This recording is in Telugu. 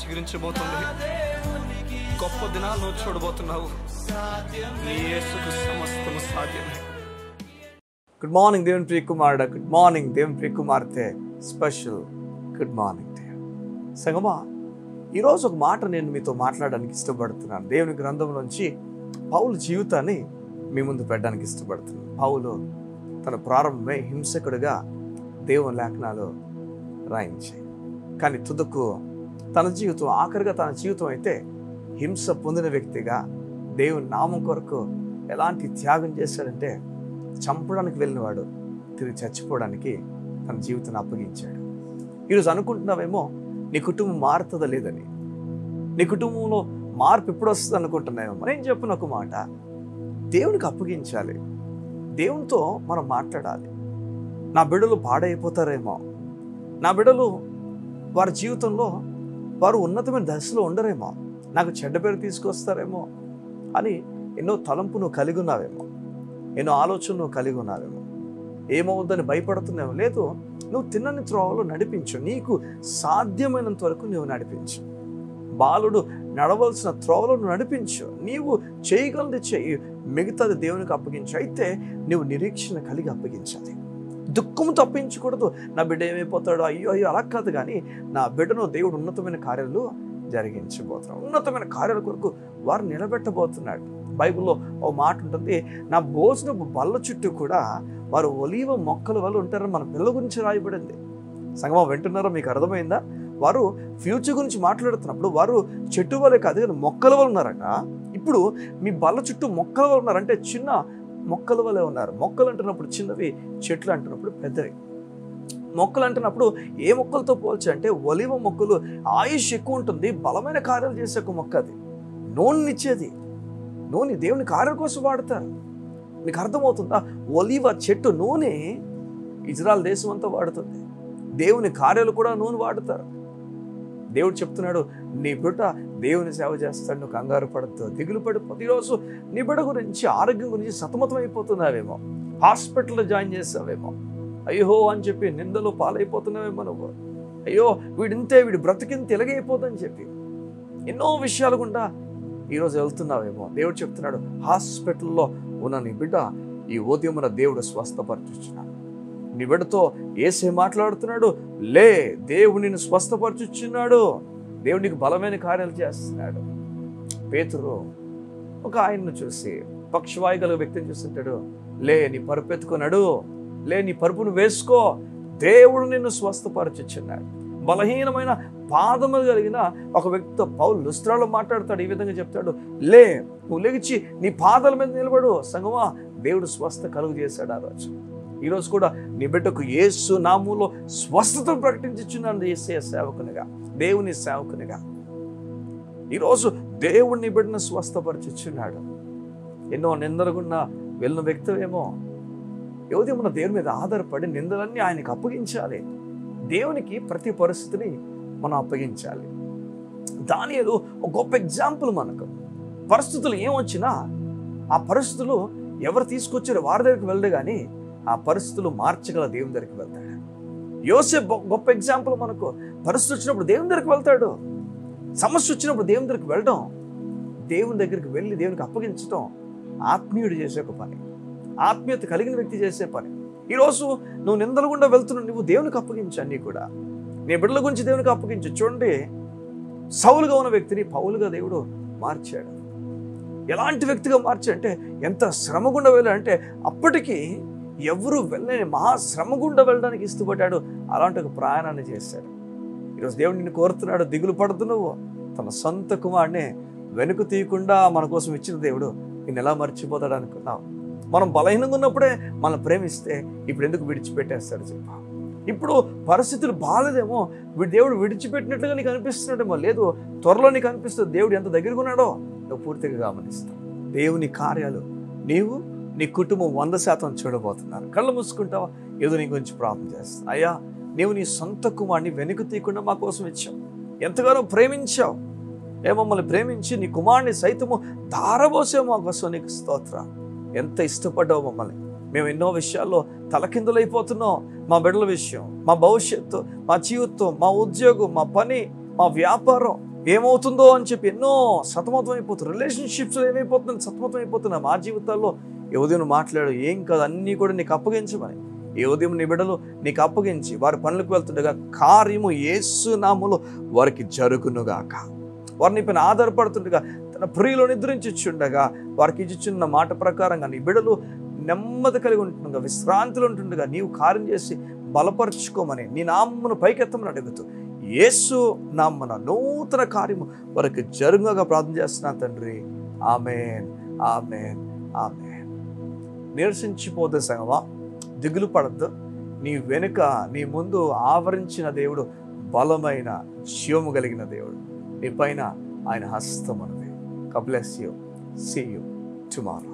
చిగురించబోతుంది. గొప్ప దినాలను చూడబోతున్నావు. నీ యేసుకు సమస్తము సాధ్యమే. గుడ్ మార్నింగ్ దేవుని ప్రియ కుమారుడా, గుడ్ మార్నింగ్ దేవుని ప్రియ కుమార్తె, స్పెషల్ గుడ్ మార్నింగ్ డే. సంగమా, ఈరోజు ఒక మాట నేను మీతో మాట్లాడడానికి ఇష్టపడుతున్నాను. దేవుని గ్రంథంలోంచి పౌలు జీవితాన్ని మీ ముందు పెట్టడానికి ఇష్టపడుతున్నాను. పౌలు తన ప్రారంభమే హింసకుడిగా దేవుని లేఖనాలు రాయించాయి. కానీ తుదకు తన జీవితం, ఆఖరిగా తన జీవితం అయితే హింస పొందిన వ్యక్తిగా దేవుని నామం కొరకు ఎలాంటి త్యాగం చేశాడంటే, చంపడానికి వెళ్ళినవాడు తిరిగి చచ్చిపోవడానికి తన జీవితాన్ని అప్పగించాడు. ఈరోజు అనుకుంటున్నావేమో నీ కుటుంబం మారుతుందా లేదని, నీ కుటుంబంలో మార్పు ఎప్పుడు వస్తుంది అనుకుంటున్నావేమో. నేను చెప్పిన ఒక మాట, దేవునికి అప్పగించాలి. దేవునితో మనం మాట్లాడాలి. నా బిడ్డలు పాడైపోతారేమో, నా బిడ్డలు వారి జీవితంలో వారు ఉన్నతమైన దశలో ఉండరేమో, నాకు చెడ్డ పేరు తీసుకొస్తారేమో అని ఎన్నో తలంపు నువ్వు కలిగి ఉన్నావేమో, ఎన్నో ఆలోచనలు నువ్వు కలిగి ఉన్నావేమో, ఏమవుద్దని భయపడుతున్నావేమో. లేదు, నువ్వు తిన్నని త్రోవలో నడిపించు. నీకు సాధ్యమైనంత వరకు నువ్వు నడిపించు. బాలుడు నడవలసిన త్రోవలో నువ్వు నడిపించు. నీవు చేయగలది చెయ్యి, మిగతాది దేవునికి అప్పగించు. అయితే నువ్వు నిరీక్షణ కలిగి అప్పగించాలి. దుఃఖము తప్పించకూడదు. నా బిడ్డ ఏమైపోతాడో, అయ్యో అయ్యో అలా కాదు. కానీ నా బిడ్డను దేవుడు ఉన్నతమైన కార్యాలు జరిగించబోతున్నాడు. ఉన్నతమైన కార్యాల కొరకు వారు నిలబెట్టబోతున్నాడు. బైబిల్లో ఓ మాట ఉంటుంది, నా భోజనపు బల్ల చుట్టూ కూడా వారు ఒలీవ మొక్కల వల్ల ఉంటారని మన పిల్లల గురించి రాయబడింది. సంగమం వింటున్నారో? మీకు అర్థమైందా? వారు ఫ్యూచర్ గురించి మాట్లాడుతున్నప్పుడు వారు చెట్టు వల్లే కాదు కానీ మొక్కల వల్ల ఉన్నారట. ఇప్పుడు మీ బల్ల చుట్టూ మొక్కల వల్ల ఉన్నారంటే చిన్న మొక్కల వల్లే ఉన్నారు. మొక్కలు అంటున్నప్పుడు చిన్నవి, చెట్లు అంటున్నప్పుడు పెద్దవి. మొక్కలు అంటున్నప్పుడు ఏ మొక్కలతో పోల్చి అంటే ఒలివ మొక్కలు ఆయుష్ ఎక్కువ ఉంటుంది, బలమైన కార్యాలు చేసే ఒక మొక్క. అది నూనెనిచ్చేది. నూనె దేవుని కార్యాల కోసం వాడతారు. మీకు అర్థమవుతుందా? ఒలివ చెట్టు నూనె ఇజ్రాయెల్ దేశం అంతా వాడుతుంది. దేవుని కార్యాలు కూడా నూనె వాడుతారు. దేవుడు చెప్తున్నాడు, నీ బిడ్డ దేవుని సేవ చేస్తాడు, నువ్వు కంగారు పడద్దు, దిగులు పడిపోతుంది. ఈరోజు నీ బిడ్డ గురించి, ఆరోగ్యం గురించి సతమతం అయిపోతున్నావేమో, హాస్పిటల్లో జాయిన్ చేసావేమో, అయ్యో అని చెప్పి నిందలు పాలైపోతున్నావేమో నువ్వు. అయ్యో వీడింతే, వీడి బ్రతికింత ఎలాగైపోతుందని చెప్పి ఎన్నో విషయాలు గుండా ఈరోజు వెళ్తున్నావేమో. దేవుడు చెప్తున్నాడు, హాస్పిటల్లో ఉన్న నీ బిడ్డ ఈ ఉదయమున దేవుడు స్వస్థపరచుచున్నాడు. నీ బిడ్డతో యేసే మాట్లాడుతున్నాడు, లే, దేవుడు నిన్ను స్వస్థపరచుచున్నాడు, దేవుడు నీకు బలమైన కార్యాలు చేస్తున్నాడు. పేతురు ఒక ఆయన్ను చూసి, పక్షవాయు గల వ్యక్తిని చూస్తుంటాడు, లే, నీ పరుపు ఎత్తుకున్నాడు, లే, నీ పరుపును వేసుకో, దేవుడు నిన్ను స్వస్థపరచుచున్నాడు. బలహీనమైన పాదములు కలిగిన ఒక వ్యక్తితో పౌలు లుస్త్రాలో మాట్లాడతాడు. ఈ విధంగా చెప్తాడు, లే, నువ్వు లెగిచి నీ పాదాల మీద నిలబడు. సంగమా, దేవుడు స్వస్థ కలుగు చేశాడు ఆ రోజు. ఈరోజు కూడా నీ బిడ్డకు యేసు నామములో స్వస్థతను ప్రకటించుచున్నాను. యేసే సేవకునిగా, దేవుని సేవకునిగా ఈరోజు దేవుడు నీ బిడ్డను స్వస్థపరచుచున్నాడు. ఎన్నో నిందలుగున్న వెళ్ళిన వ్యక్తివేమో, మన దేవుని మీద ఆధారపడి నిందలన్నీ ఆయనకు అప్పగించాలి. దేవునికి ప్రతి పరిస్థితిని మనం అప్పగించాలి. దానియేలు ఒక గొప్ప ఎగ్జాంపుల్ మనకు. పరిస్థితులు ఏమొచ్చినా ఆ పరిస్థితులు ఎవరు తీసుకొచ్చారో వారి దగ్గరికి వెళ్ళడు, కానీ ఆ పరిస్థితులు మార్చగల దేవుని దగ్గరికి వెళ్తాడు. యోసేపు గొప్ప ఎగ్జాంపుల్ మనకు. పరిస్థితి వచ్చినప్పుడు దేవుని దగ్గరికి వెళ్తాడు. సమస్య వచ్చినప్పుడు దేవుని దగ్గరికి వెళ్ళడం, దేవుని దగ్గరికి వెళ్ళి దేవునికి అప్పగించడం ఆత్మీయుడు చేసే ఒక పని, ఆత్మీయత కలిగిన వ్యక్తి చేసే పని. ఈరోజు నువ్వు నిందలు గుండా వెళ్తున్నావు, నువ్వు దేవునికి అప్పగించు. అన్నీ కూడా నీ బిడ్డల గురించి దేవునికి అప్పగించు. చూడండి, సౌలుగా ఉన్న వ్యక్తిని పౌలుగా దేవుడు మార్చాడు. ఎలాంటి వ్యక్తిగా మార్చాడంటే, ఎంత శ్రమ గుండా వెళ్ళాడంటే అప్పటికీ ఎవరు వెళ్ళని మహాశ్రమ గుండా వెళ్ళడానికి ఇష్టపడ్డాడు. అలాంటి ఒక ప్రయాణాన్ని చేశాడు. ఈరోజు దేవుడు నిన్ను కోరుతున్నాడు, దిగులు పడుతున్నావు. తన సొంత కుమారుడిని వెనుక తీయకుండా మన కోసం ఇచ్చిన దేవుడు నిన్ను ఎలా మర్చిపోతాడు అనుకున్నావు? మనం బలహీనంగా ఉన్నప్పుడే మనం ప్రేమిస్తే ఇప్పుడు ఎందుకు విడిచిపెట్టేస్తాడు చెప్ప? ఇప్పుడు పరిస్థితులు బాగాలేదేమో, దేవుడు విడిచిపెట్టినట్లుగా నీకు అనిపిస్తున్నాడేమో. లేదు, త్వరలో నీకు అనిపిస్తుంది దేవుడు ఎంత దగ్గరగా ఉన్నాడో నువ్వు పూర్తిగా గమనిస్తావు. దేవుని కార్యాలు నీవు, నీ కుటుంబం 100% చూడబోతున్నారు. కళ్ళు మూసుకుంటావా? ఏదో నీ గురించి ప్రార్థన చేస్తా. అయ్యా, నీవు నీ సొంత కుమారుని వెనుక తీయకుండా మా కోసం ఇచ్చావు. ఎంతగానో ప్రేమించావు. మమ్మల్ని ప్రేమించి నీ కుమారుని సైతము ధారబోసావు మా కోసం. నీకు స్తోత్రం. ఎంత ఇష్టపడ్డావు మమ్మల్ని. మేము ఎన్నో విషయాల్లో తలకిందులైపోతున్నాం. మా బిడ్డల విషయం, మా భవిష్యత్తు, మా జీవితం, మా ఉద్యోగం, మా పని, మా వ్యాపారం, ఏమవుతుందో అని చెప్పి ఎన్నో సతమతం అయిపోతున్నారు. రిలేషన్షిప్స్లో ఏమైపోతుందని సతమతం అయిపోతున్నా. మా జీవితాల్లో ఏ ఉదయం మాట్లాడు, ఏం కాదు, అన్నీ కూడా నీకు అప్పగించమని, ఏ ఉదయం నీ బిడ్డలు నీకు అప్పగించి వారి పనులకు వెళ్తుండగా కార్యము యేసు నామములో వారికి జరుగునుగాక. వారిని పైన ఆధారపడుతుండగా, తన ప్రియులు నిద్రించుచుండగా వారికి ఇచ్చుచున్న మాట ప్రకారంగా నీ బిడ్డలు నెమ్మది కలిగి ఉంటుండగా, విశ్రాంతిలో ఉంటుండగా నీవు కార్యం చేసి బలపరుచుకోమని నీ నామమును పైకెత్తమని అడుగుతూ యేసు నామమున నూతన కార్యము వారికి జరుగుగా ప్రార్థన చేస్తున్నాను తండ్రి. ఆమేన్, ఆమేన్, ఆమేన్. నిరసించిపోతే సంగమా, దిగులు పడద్దు. నీ వెనుక నీ ముందు ఆవరించిన దేవుడు బలమైన జీవము కలిగిన దేవుడు. నీ పైన ఆయన హస్తం ఉన్నది. God bless you. See you tomorrow.